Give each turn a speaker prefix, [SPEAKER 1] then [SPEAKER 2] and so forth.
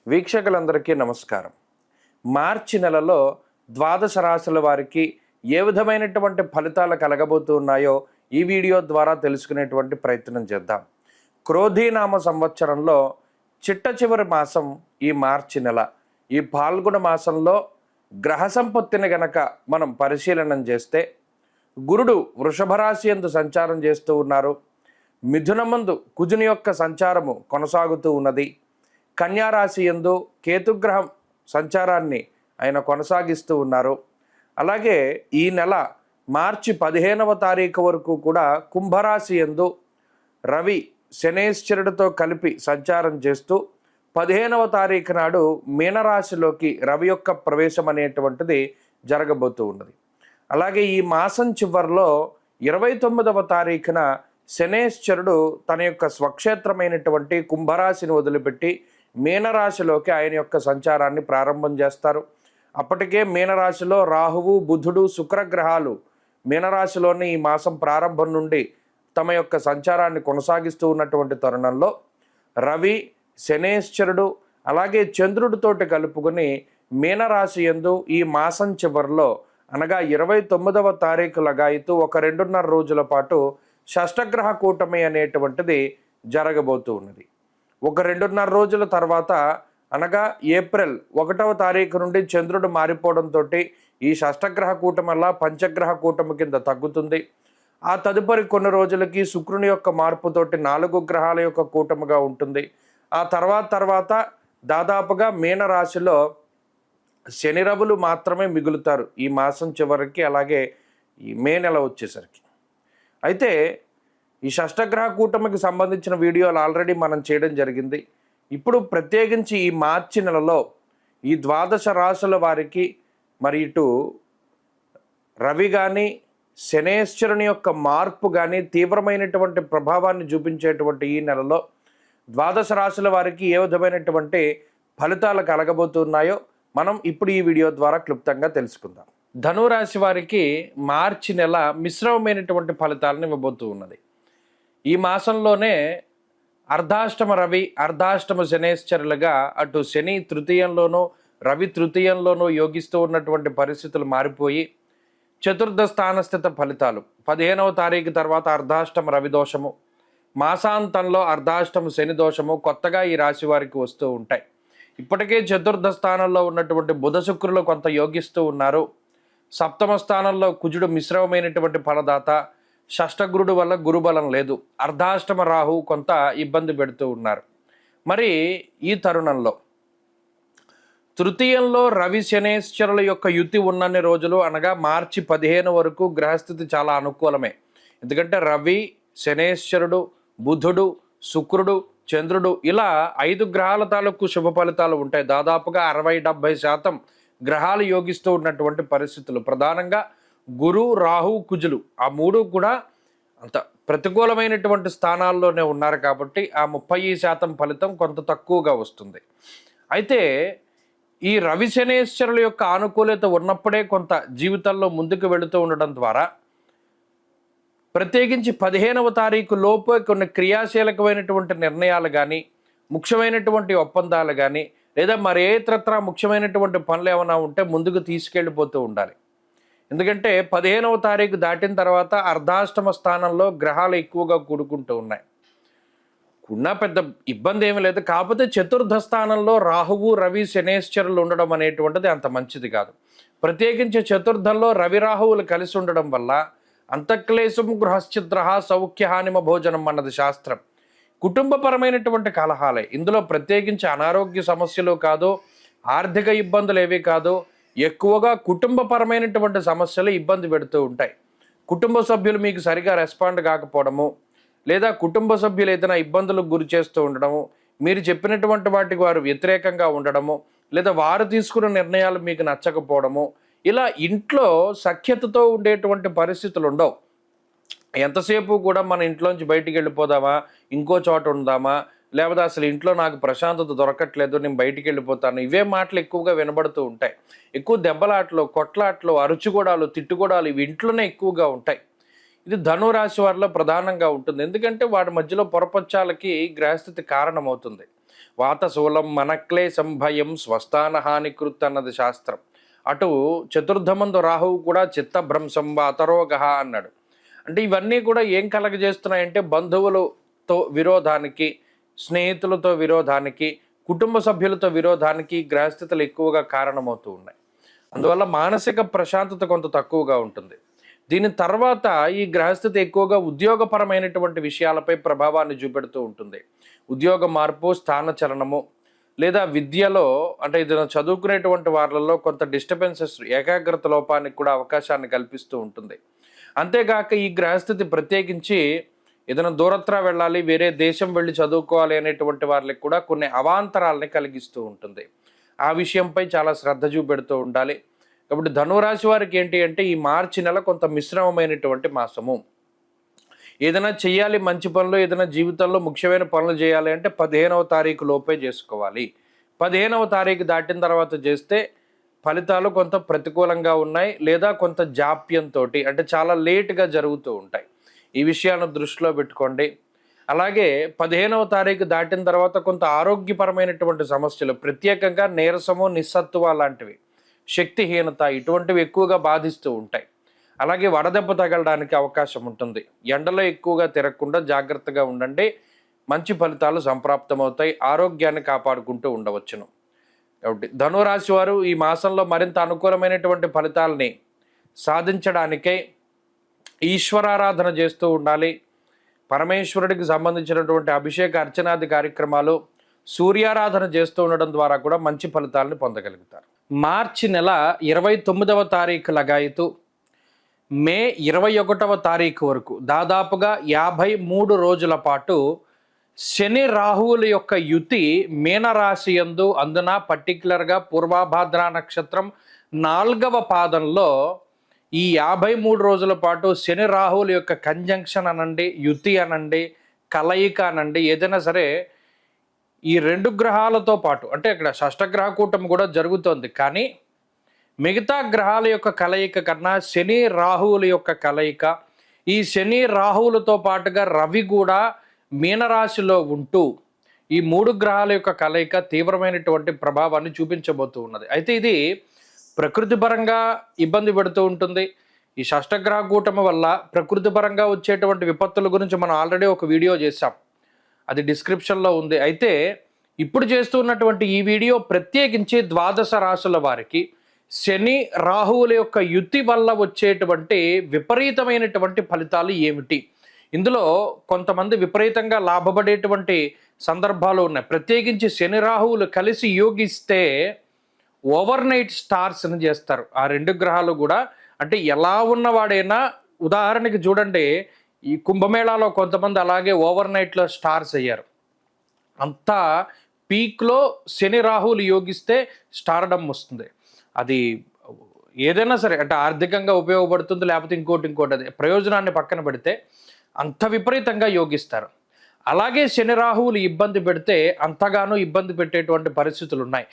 [SPEAKER 1] వీక్షకులందరికీ నమస్కారం. మార్చి నెలలో ద్వాదశ రాశుల వారికి ఏ విధమైనటువంటి ఫలితాలు కలగబోతున్నాయో ఈ వీడియో ద్వారా తెలుసుకునేటువంటి ప్రయత్నం చేద్దాం. క్రోధీనామ సంవత్సరంలో చిట్ట చివరి మాసం ఈ మార్చి నెల. ఈ పాల్గొన మాసంలో గ్రహ సంపత్తిని గనక మనం పరిశీలనం చేస్తే గురుడు వృషభ రాశి యందు సంచారం చేస్తూ ఉన్నారు. మిథునమందు కుజుని యొక్క సంచారము కొనసాగుతూ ఉన్నది. కన్యారాశి యందు కేతుగ్రహం సంచారాన్ని ఆయన కొనసాగిస్తూ ఉన్నారు. అలాగే ఈ నెల మార్చి 15వ తారీఖు వరకు కూడా కుంభరాశి యందు రవి శనేశ్వరుడితో కలిపి సంచారం చేస్తూ 15వ తారీఖు నాడు మీనరాశిలోకి రవి యొక్క ప్రవేశం అనేటువంటిది జరగబోతూ ఉన్నది. అలాగే ఈ మాసం చివరిలో 29వ తారీఖున శనేశ్వరుడు తన యొక్క స్వక్షేత్రమైనటువంటి కుంభరాశిని వదిలిపెట్టి మీనరాశిలోకి ఆయన యొక్క సంచారాన్ని ప్రారంభం చేస్తారు. అప్పటికే మీనరాశిలో రాహువు, బుధుడు, శుక్రగ్రహాలు మీనరాశిలోని ఈ మాసం ప్రారంభం నుండి తమ యొక్క సంచారాన్ని కొనసాగిస్తూ ఉన్నటువంటి తరుణంలో రవి, శనేశ్వరుడు అలాగే చంద్రుడితోటి కలుపుకొని మీనరాశి యందు ఈ మాసం చివరిలో అనగా 29వ తారీఖు లగాయితూ ఒక 2.5 రోజుల పాటు షష్టగ్రహ కూటమి అనేటువంటిది జరగబోతూ ఉన్నది. ఒక 2.5 రోజుల తర్వాత అనగా ఏప్రిల్ 1వ తారీఖు నుండి చంద్రుడు మారిపోవడంతో ఈ షష్టగ్రహ కూటమి వల్ల పంచగ్రహ కూటమి కింద తగ్గుతుంది. ఆ తదుపరి కొన్ని రోజులకి శుక్రుని యొక్క మార్పుతోటి 4 గ్రహాల యొక్క కూటమిగా ఉంటుంది. ఆ తర్వాత దాదాపుగా మీనరాశిలో శని రవులు మాత్రమే మిగులుతారు ఈ మాసం చివరికి, అలాగే ఈ మే నెల వచ్చేసరికి. అయితే ఈ షష్టగ్రహ కూటమికి సంబంధించిన వీడియోలు ఆల్రెడీ మనం చేయడం జరిగింది. ఇప్పుడు ప్రత్యేకించి ఈ మార్చి నెలలో ఈ ద్వాదశ రాశుల వారికి మరి ఇటు రవి కానీ శనేశ్వరుని యొక్క మార్పు కానీ తీవ్రమైనటువంటి ప్రభావాన్ని చూపించేటువంటి ఈ నెలలో ద్వాదశ రాశుల వారికి ఏ విధమైనటువంటి ఫలితాలు కలగబోతున్నాయో మనం ఇప్పుడు ఈ వీడియో ద్వారా క్లుప్తంగా తెలుసుకుందాం. ధనురాశి వారికి మార్చి నెల మిశ్రమమైనటువంటి ఫలితాలను ఇవ్వబోతూ ఉన్నది. ఈ మాసంలోనే అర్ధాష్టమ రవి, అర్ధాష్టమ శనేశ్వరులుగా అటు శని తృతీయంలోనూ రవి తృతీయంలోనూ యోగిస్తూ ఉన్నటువంటి పరిస్థితులు మారిపోయి చతుర్థ స్థానస్థిత ఫలితాలు 15వ తారీఖు తర్వాత అర్ధాష్టమ రవి దోషము, మాసాంతంలో అర్ధాష్టమ శని దోషము కొత్తగా ఈ రాశి వారికి వస్తూ ఉంటాయి. ఇప్పటికే చతుర్థ స్థానంలో ఉన్నటువంటి బుధ శుక్రులు కొంత యోగిస్తూ ఉన్నారు. సప్తమ స్థానంలో కుజుడు మిశ్రమమైనటువంటి ఫలదాత, షష్టగురుడు వల్ల గురుబలం లేదు. అర్ధాష్టమ రాహు కొంత ఇబ్బంది పెడుతూ ఉన్నారు. మరి ఈ తరుణంలో తృతీయంలో రవి శనేశ్వరుల యొక్క యుతి ఉన్నన్ని రోజులు అనగా మార్చి 15 వరకు గ్రహస్థితి చాలా అనుకూలమే. ఎందుకంటే రవి, శనేశ్వరుడు, బుధుడు, శుక్రుడు, చంద్రుడు ఇలా 5 గ్రహాల తాలూకు శుభ ఫలితాలు ఉంటాయి. దాదాపుగా 60-70% గ్రహాలు యోగిస్తూ ఉన్నటువంటి పరిస్థితులు. ప్రధానంగా గురు, రాహు, కుజులు ఆ 3 కూడా అంత ప్రతికూలమైనటువంటి స్థానాల్లోనే ఉన్నారు కాబట్టి ఆ 30% ఫలితం కొంత తక్కువగా వస్తుంది. అయితే ఈ రవి శనేశ్వరుల యొక్క ఆనుకూలత ఉన్నప్పుడే కొంత జీవితంలో ముందుకు వెళుతూ ఉండడం ద్వారా ప్రత్యేకించి 15వ తారీఖు లోపు కొన్ని క్రియాశీలకమైనటువంటి నిర్ణయాలు కానీ, ముఖ్యమైనటువంటి ఒప్పందాలు కానీ, లేదా మరి ఏ ఇతరత్రా ముఖ్యమైనటువంటి పనులు ఏమైనా ఉంటే ముందుకు తీసుకెళ్ళిపోతూ ఉండాలి. ఎందుకంటే 15వ తారీఖు దాటిన తర్వాత అర్ధాష్టమ స్థానంలో గ్రహాలు ఎక్కువగా కూడుకుంటూ ఉన్నాయి. పెద్ద ఇబ్బంది ఏమీ లేదు. కాకపోతే చతుర్థ స్థానంలో రాహువు, రవి, శనేశ్వరులు ఉండడం అనేటువంటిది అంత మంచిది కాదు. ప్రత్యేకించి చతుర్థంలో రవి రాహువులు కలిసి ఉండడం వల్ల అంతఃక్లేశం గృహశ్చిద్ర సౌఖ్యహానిమ భోజనం అన్నది శాస్త్రం. కుటుంబపరమైనటువంటి కలహాలే ఇందులో. ప్రత్యేకించి అనారోగ్య సమస్యలు కాదు, ఆర్థిక ఇబ్బందులు ఏవి కాదు, ఎక్కువగా కుటుంబపరమైనటువంటి సమస్యలు ఇబ్బంది పెడుతూ ఉంటాయి. కుటుంబ సభ్యులు మీకు సరిగా రెస్పాండ్ కాకపోవడము, లేదా కుటుంబ సభ్యులు ఏదైనా ఇబ్బందులకు గురి చేస్తూ ఉండడము, మీరు చెప్పినటువంటి వాటికి వారు వ్యతిరేకంగా ఉండడము, లేదా వారు తీసుకున్న నిర్ణయాలు మీకు నచ్చకపోవడము, ఇలా ఇంట్లో సఖ్యతతో ఉండేటువంటి పరిస్థితులు ఉండవు. ఎంతసేపు కూడా మన ఇంట్లోంచి బయటికి వెళ్ళిపోదామా, ఇంకో చోట ఉందామా, లేకపోతే అసలు ఇంట్లో నాకు ప్రశాంతత దొరకట్లేదు, నేను బయటికి వెళ్ళిపోతాను, ఇవే మాటలు ఎక్కువగా వినబడుతూ ఉంటాయి. ఎక్కువ దెబ్బలాట్లు, కొట్లాట్లు, అరుచుగోడాలు, తిట్టుగోడాలు ఇవి ఇంట్లోనే ఎక్కువగా ఉంటాయి. ఇది ధనురాశి వారిలో ప్రధానంగా ఉంటుంది. ఎందుకంటే వాటి మధ్యలో పొరపచ్చాలకి గ్రహస్థితి కారణమవుతుంది. వాతశూలం మనక్లేశం భయం స్వస్థాన హానికృత్ అన్నది శాస్త్రం. అటు చతుర్థమందు రాహువు కూడా చిత్తభ్రంశం వాతరోగ అన్నాడు. అంటే ఇవన్నీ కూడా ఏం కలగజేస్తున్నాయంటే బంధువులతో విరోధానికి, స్నేహితులతో విరోధానికి, కుటుంబ సభ్యులతో విరోధానికి గ్రహస్థితులు ఎక్కువగా కారణమవుతూ ఉన్నాయి. అందువల్ల మానసిక ప్రశాంతత కొంత తక్కువగా ఉంటుంది. దీని తర్వాత ఈ గ్రహస్థితి ఎక్కువగా ఉద్యోగపరమైనటువంటి విషయాలపై ప్రభావాన్ని చూపెడుతూ ఉంటుంది. ఉద్యోగ మార్పు, స్థానచలనము, లేదా విద్యలో అంటే ఇది చదువుకునేటువంటి వాళ్ళలో కొంత డిస్టర్బెన్సెస్, ఏకాగ్రత లోపానికి కూడా అవకాశాన్ని కల్పిస్తూ ఉంటుంది. అంతేగాక ఈ గ్రహస్థితి ప్రత్యేకించి ఏదైనా దూరత్రా వెళ్ళాలి, వేరే దేశం వెళ్ళి చదువుకోవాలి అనేటువంటి వాళ్ళకి కూడా కొన్ని అవాంతరాలని కలిగిస్తూ ఉంటుంది. ఆ విషయంపై చాలా శ్రద్ధ చూపెడుతూ ఉండాలి. కాబట్టి ధనురాశి వారికి ఏంటి అంటే ఈ మార్చి నెల కొంత మిశ్రమమైనటువంటి మాసము. ఏదైనా చెయ్యాలి మంచి పనులు, ఏదైనా జీవితంలో ముఖ్యమైన పనులు చేయాలి అంటే 15వ తారీఖు లోపే చేసుకోవాలి. 15వ తారీఖు దాటిన తర్వాత చేస్తే ఫలితాలు కొంత ప్రతికూలంగా ఉన్నాయి, లేదా కొంత జాప్యంతో అంటే చాలా లేట్గా జరుగుతూ ఉంటాయి. ఈ విషయాలను దృష్టిలో పెట్టుకోండి. అలాగే 15వ తారీఖు దాటిన తర్వాత కొంత ఆరోగ్యపరమైనటువంటి సమస్యలు, ప్రత్యేకంగా నీరసము, నిస్సత్తువ లాంటివి, శక్తిహీనత ఇటువంటివి ఎక్కువగా బాధిస్తూ ఉంటాయి. అలాగే వడదెబ్బ తగలడానికి అవకాశం ఉంటుంది. ఎండలో ఎక్కువగా తిరగకుండా జాగ్రత్తగా ఉండండి. మంచి ఫలితాలు సంప్రాప్తమవుతాయి. ఆరోగ్యాన్ని కాపాడుకుంటూ ఉండవచ్చును. కాబట్టి ధనురాశి వారు ఈ మాసంలో మరింత అనుకూలమైనటువంటి ఫలితాలని సాధించడానికై ఈశ్వరారాధన చేస్తూ ఉండాలి. పరమేశ్వరుడికి సంబంధించినటువంటి అభిషేక అర్చనాది కార్యక్రమాలు, సూర్యారాధన చేస్తూ ఉండడం ద్వారా కూడా మంచి ఫలితాలను పొందగలుగుతారు. మార్చి నెల 29వ తారీఖు లగాయతు మే 21వ తారీఖు వరకు దాదాపుగా 53 రోజుల పాటు శని రాహువుల యొక్క యుతి మీనరాశి యందు, అందున పర్టికులర్గా పూర్వభాద్ర నక్షత్రం 4వ పాదంలో ఈ 53 రోజుల పాటు శని రాహువుల యొక్క కంజంక్షన్ అనండి, యుతి అనండి, కలయిక అనండి, ఏదైనా సరే ఈ 2 గ్రహాలతో పాటు అంటే ఇక్కడ షష్టగ్రహ కూటమి కూడా జరుగుతోంది. కానీ మిగతా గ్రహాల యొక్క కలయిక కన్నా శని రాహువుల యొక్క కలయిక, ఈ శని రాహువులతో పాటుగా రవి కూడా మీనరాశిలో ఉంటూ ఈ 3 గ్రహాల యొక్క కలయిక తీవ్రమైనటువంటి ప్రభావాన్ని చూపించబోతూ ఉన్నది. అయితే ఇది ప్రకృతి పరంగా ఇబ్బంది పెడుతూ ఉంటుంది. ఈ షష్టగ్రహ కూటమి వల్ల ప్రకృతి పరంగా వచ్చేటువంటి విపత్తుల గురించి మనం ఆల్రెడీ ఒక వీడియో చేశాం, అది డిస్క్రిప్షన్లో ఉంది. అయితే ఇప్పుడు చేస్తున్నటువంటి ఈ వీడియో ప్రత్యేకించి ద్వాదశ రాశుల వారికి శని రాహువుల యొక్క యుతి వల్ల వచ్చేటువంటి విపరీతమైనటువంటి ఫలితాలు ఏమిటి, ఇందులో కొంతమంది విపరీతంగా లాభపడేటువంటి సందర్భాలు ఉన్నాయి. ప్రత్యేకించి శని రాహువులు కలిసి యోగిస్తే ఓవర్ నైట్ స్టార్స్ అని చేస్తారు ఆ 2 గ్రహాలు కూడా. అంటే ఎలా ఉన్నవాడైనా, ఉదాహరణకి చూడండి, ఈ కుంభమేళాలో కొంతమంది అలాగే ఓవర్ నైట్లో స్టార్స్ అయ్యారు. అంతా పీక్లో శని రాహువులు యోగిస్తే స్టార్డమ్ వస్తుంది. అది ఏదైనా సరే అంటే ఆర్థికంగా ఉపయోగపడుతుంది, లేకపోతే ఇంకోటి అది ప్రయోజనాన్ని పక్కన పెడితే అంత విపరీతంగా యోగిస్తారు. అలాగే శని రాహువులు ఇబ్బంది పెడితే అంతగానో ఇబ్బంది పెట్టేటువంటి పరిస్థితులు ఉన్నాయి.